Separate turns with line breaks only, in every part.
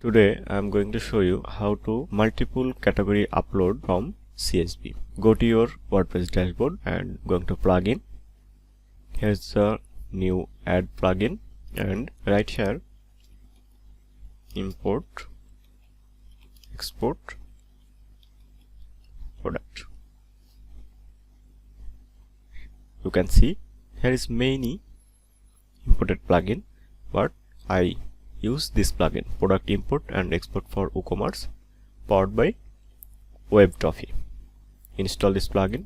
Today I am going to show you how to multiple category upload from CSV. Go to your WordPress dashboard and going to plugin. Here's the new add plugin and right here import export product. You can see here is many imported plugin, but I use this plugin product import and export for Ecommerce powered by WebTrophy. Install this plugin.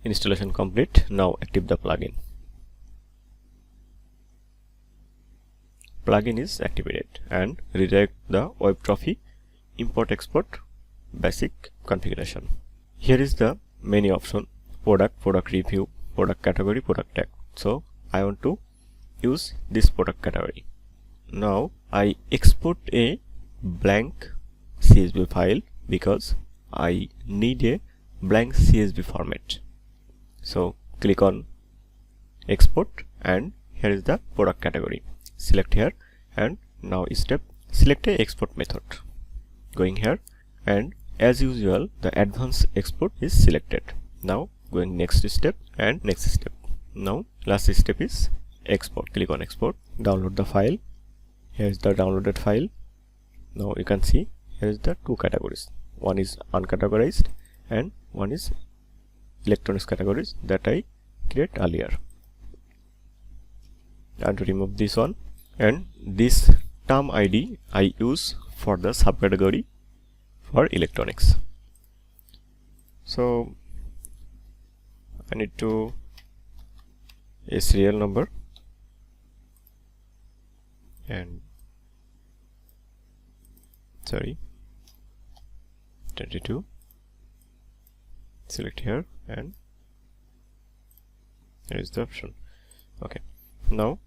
Installation complete. Now active the plugin. Plugin is activated and redirect the WebTrophy import export basic configuration. Here is the menu option: product review, product category, product tag. So I want to use this product category. Now I export a blank CSV file because I need a blank CSV format. So click on export and here is the product category. Select here and now step select a export method. Going here and as usual the advanced export is selected. Now going next step and next step. Now last step is export. Click on export. Download the file. Here is the downloaded file. Now you can see here is the two categories. One is uncategorized and one is electronics categories that I create earlier. And to remove this one, and this term ID I use for the subcategory for electronics. So I need to a serial number and 22. Select here and here is the option. Okay, now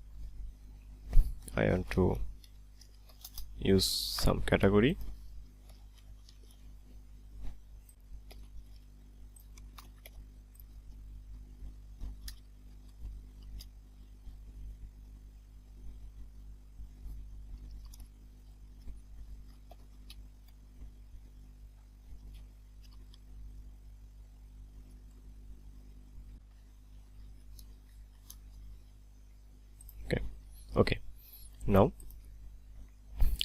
I want to use some category. Okay, now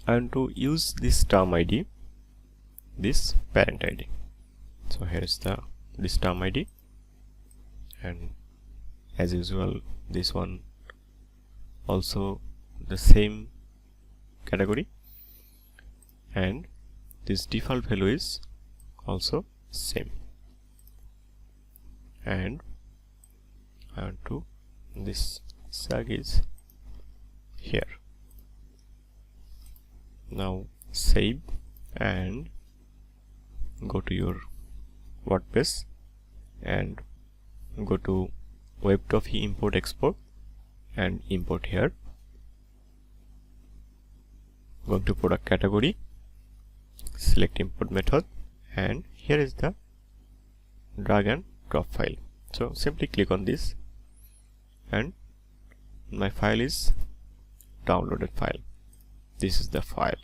I want to use this term ID, this parent ID. So here is this term ID, and as usual this one also the same category, and this default value is also same, and I want to this sag is here. Now save and go to your WordPress and go to WebTrophy import export and import here. Go to product category, select import method, and here is the drag and drop file. So simply click on this and my file is downloaded file. This is the file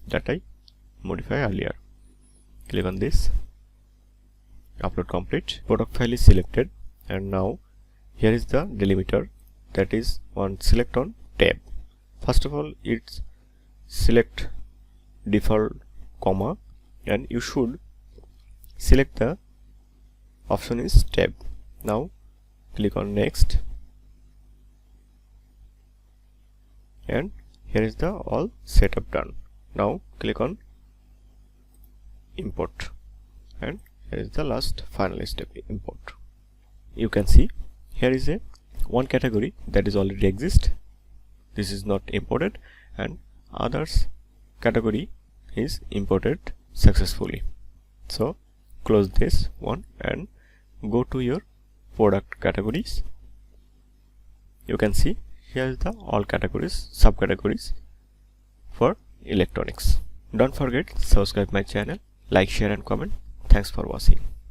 that I modified earlier. Click on this, upload complete. Product file is selected, and now here is the delimiter, that is on select on tab. First of all, it's select default comma, and you should select the option is tab. Now click on next, and here is the all setup done. Now click on import, and here is the last final step, import. You can see here is a one category that is already exist. This is not imported, and others category is imported successfully. So close this one and go to your product categories. You can see here is the all categories, subcategories for electronics. Don't forget subscribe my channel, like, share and comment. Thanks for watching.